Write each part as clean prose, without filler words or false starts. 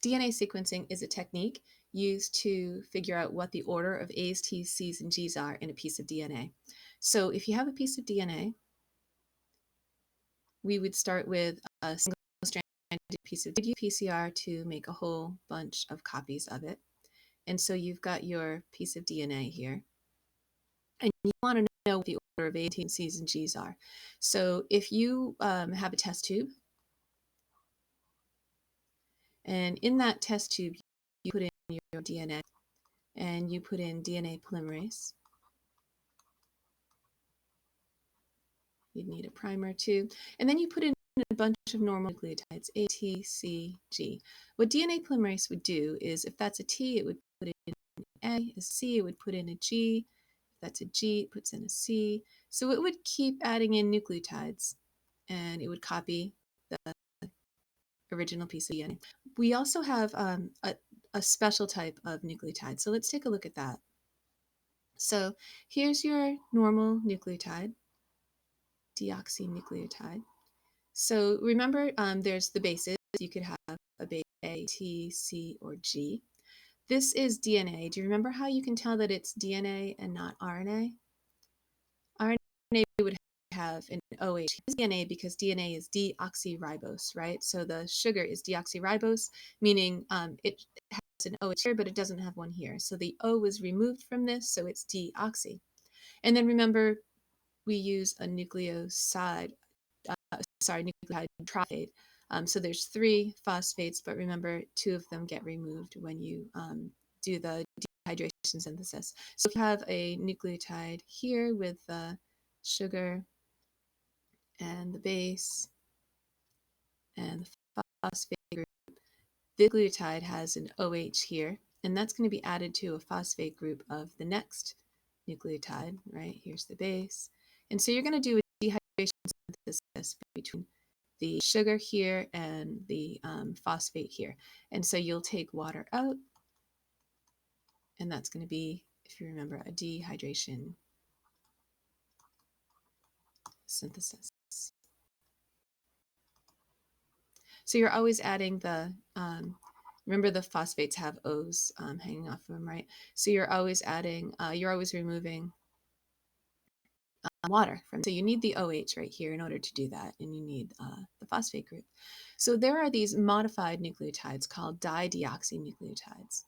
DNA sequencing is a technique used to figure out what the order of A's, T's, C's, and G's are in a piece of DNA. So if you have a piece of DNA, we would start with a single-stranded piece of PCR to make a whole bunch of copies of it. And so you've got your piece of DNA here. And you want to know what the order of A's, T's, C's, and G's are. So if you have a test tube, and in that test tube, you put in your DNA, and you put in DNA polymerase. You'd need a primer too. And then you put in a bunch of normal nucleotides, A, T, C, G. What DNA polymerase would do is if that's a T, it would put in A. A C, it would put in a G. If that's a G, it puts in a C. So it would keep adding in nucleotides, and it would copy the original piece of DNA. We also have a special type of nucleotide. So let's take a look at that. So here's your normal nucleotide, deoxynucleotide. So remember, there's the bases. You could have a base A, T, C, or G. This is DNA. Do you remember how you can tell that it's DNA and not RNA? RNA would have an OH. It's DNA because DNA is deoxyribose, right? So the sugar is deoxyribose, meaning it has an OH here, but it doesn't have one here. So the O was removed from this, so it's deoxy. And then remember, we use a nucleotide triphosphate. So there's 3 phosphates, but remember 2 of them get removed when you do the dehydration synthesis. So if you have a nucleotide here with the sugar and the base and the phosphate group, the nucleotide has an OH here, and that's going to be added to a phosphate group of the next nucleotide, right? Here's the base. And so you're going to do a dehydration synthesis between the sugar here and the phosphate here. And so you'll take water out, and that's going to be, if you remember, a dehydration synthesis. So you're always adding the, remember the phosphates have O's hanging off of them, right? So you're always adding, you're always removing water from. So you need the OH right here in order to do that, and you need the phosphate group. So there are these modified nucleotides called dideoxynucleotides.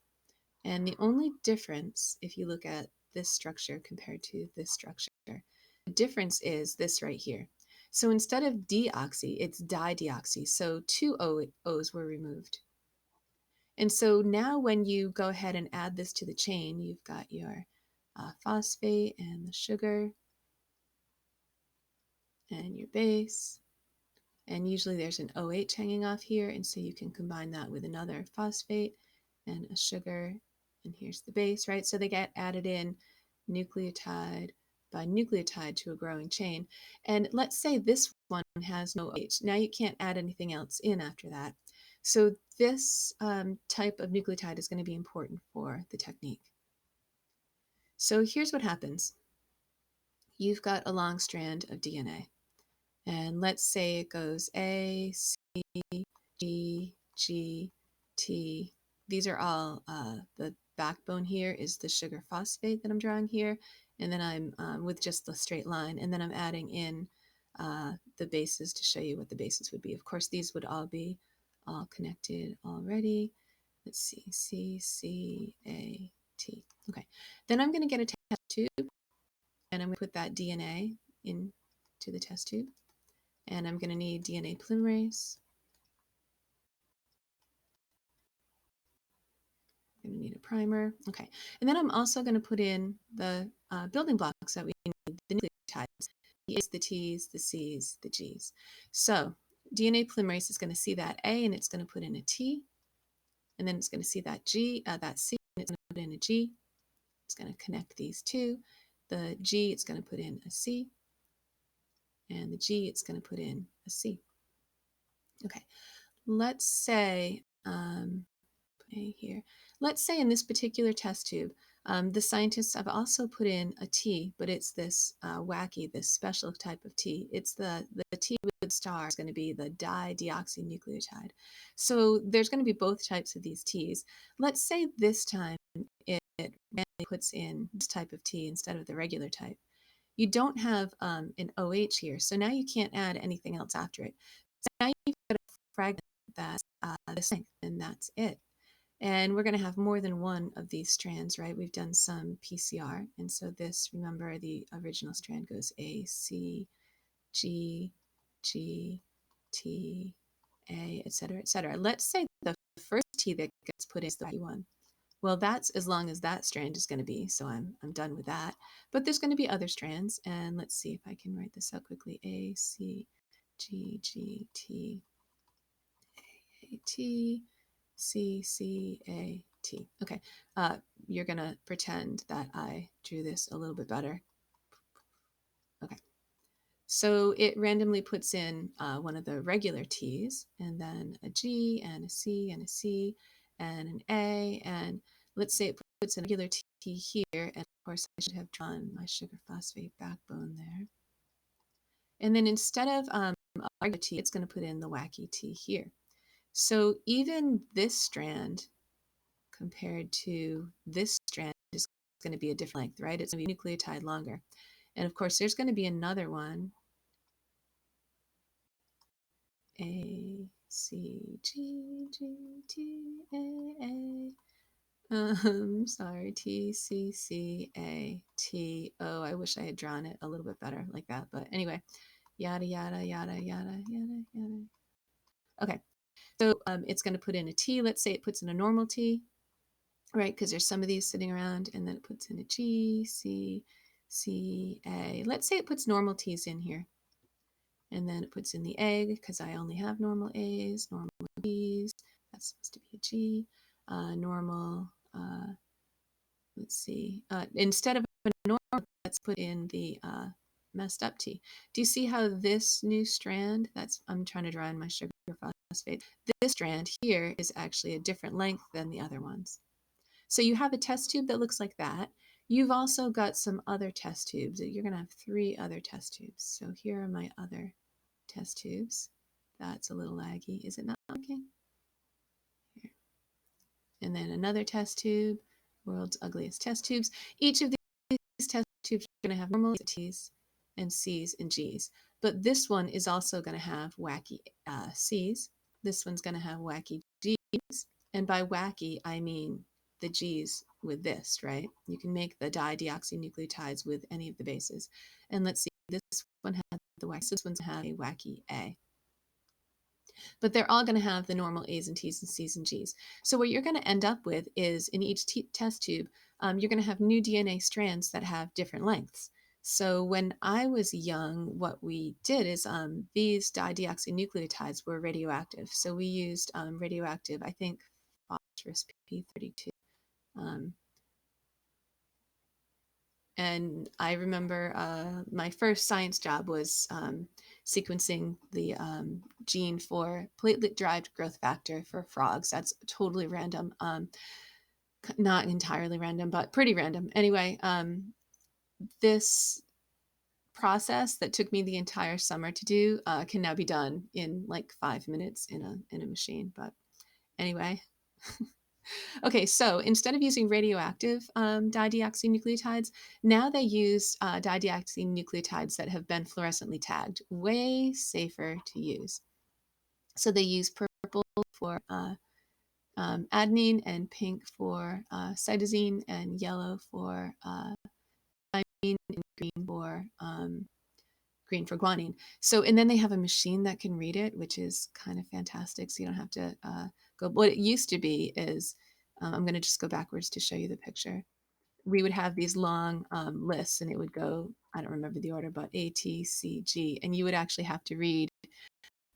And the only difference, if you look at this structure compared to this structure, the difference is this right here. So instead of deoxy, it's dideoxy. So 2 O's were removed. And so now when you go ahead and add this to the chain, you've got your phosphate and the sugar and your base. And usually there's an OH hanging off here. And so you can combine that with another phosphate and a sugar. And here's the base, right? So they get added in nucleotide by nucleotide to a growing chain. And let's say this one has no OH. Now you can't add anything else in after that. So this type of nucleotide is going to be important for the technique. So here's what happens. You've got a long strand of DNA. And let's say it goes A, C, G, G, T. These are all, the backbone here is the sugar phosphate that I'm drawing here. And then I'm with just the straight line. And then I'm adding in the bases to show you what the bases would be. Of course, these would all be all connected already. Let's see, C, C, A, T. Okay. Then I'm going to get a test tube, and I'm going to put that DNA into the test tube. And I'm going to need DNA polymerase. I'm going to need a primer. Okay. And then I'm also going to put in the building blocks that we need, the nucleotides, the A's, the T's, the C's, the G's. So DNA polymerase is going to see that A, and it's going to put in a T. And then it's going to see that G, that C, and it's going to put in a G. It's going to connect these two. The G, it's going to put in a C. And the G, it's going to put in a C. Okay, let's say, A here. Let's say in this particular test tube, The scientists have also put in a T, but it's this wacky, this special type of T. It's the T with star is going to be the dideoxynucleotide. So there's going to be both types of these Ts. Let's say this time it randomly puts in this type of T instead of the regular type. You don't have an OH here, so now you can't add anything else after it. So now you've got a fragment that's this length, and that's it. And we're going to have more than one of these strands, right? We've done some PCR. And so this, remember, the original strand goes A, C, G, G, T, A, et cetera, et cetera. Let's say the first T that gets put in is the one. Well, that's as long as that strand is going to be. So I'm done with that. But there's going to be other strands. And let's see if I can write this out quickly. A, C, G, G, T, A, T, C, C, A, T. Okay, you're going to pretend that I drew this a little bit better. Okay, so it randomly puts in one of the regular T's, and then a G, and a C, and a C, and an A, and let's say it puts in a regular T here, and of course I should have drawn my sugar phosphate backbone there. And then instead of a regular T, it's going to put in the wacky T here. So even this strand compared to this strand is going to be a different length, right? It's going to be nucleotide longer. And of course, there's going to be another one. A, C, G, G, T, A, A. Sorry, T, C, C, A, T. Oh, I wish I had drawn it a little bit better like that. But anyway, yada, yada, yada, yada, yada, yada. Okay, so it's going to put in a T. Let's say it puts in a normal T. Right, because there's some of these sitting around, and then it puts in a G, C, C, A. Let's say it puts normal T's in here. And then it puts in the egg, because I only have normal A's, normal B's. That's supposed to be a G. Normal, let's see. Instead of a normal, let's put in the messed up T. Do you see how this new strand, I'm trying to draw in my sugar phosphate, this strand here is actually a different length than the other ones. So you have a test tube that looks like that. You've also got some other test tubes. You're going to have 3 other test tubes. So here are my other test tubes. That's a little laggy. Is it not working? Here. And then another test tube, world's ugliest test tubes. Each of these test tubes are going to have normal T's and C's and G's. But this one is also going to have wacky C's. This one's going to have wacky G's. And by wacky, I mean the G's with this, right? You can make the dideoxynucleotides with any of the bases. And let's see, this one has the wacky, this one's have a wacky A. But they're all going to have the normal A's and T's and C's and G's. So what you're going to end up with is in each test tube, you're going to have new DNA strands that have different lengths. So when I was young, what we did is these dideoxynucleotides were radioactive. So we used radioactive, I think, phosphorus P32. And I remember my first science job was sequencing the gene for platelet-derived growth factor for frogs. That's totally random. Not entirely random, but pretty random. Anyway, this process that took me the entire summer to do can now be done in like 5 minutes in a machine. But anyway. Okay, so instead of using radioactive dideoxynucleotides, now they use dideoxynucleotides that have been fluorescently tagged, way safer to use. So they use purple for adenine and pink for cytosine and yellow for thymine and green for guanine. So, and then they have a machine that can read it, which is kind of fantastic. So you don't have to go. What it used to be is, I'm going to just go backwards to show you the picture. We would have these long lists, and it would go, I don't remember the order, but A, T, C, G. And you would actually have to read,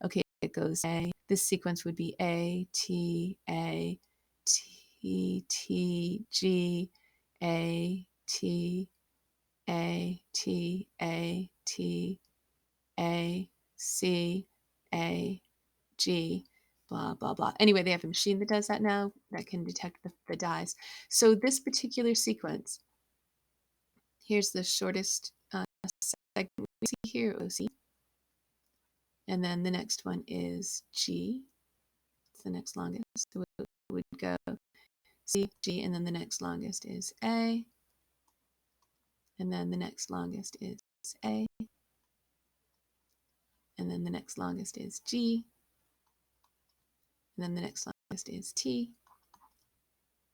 okay, it goes A. This sequence would be A, T, T, G, A, T, A, T, A, T, A, C, A, G. blah, blah, blah. Anyway, they have a machine that does that now that can detect the dyes. So this particular sequence, here's the shortest segment we see here, OC. And then the next one is G. It's the next longest. So it would go C, G, and then the next longest is A. And then the next longest is A. And then the next longest is G. And then the next longest is T.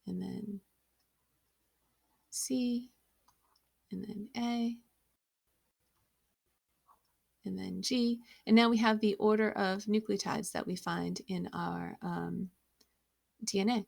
And then C. And then A. And then G. And now we have the order of nucleotides that we find in our DNA.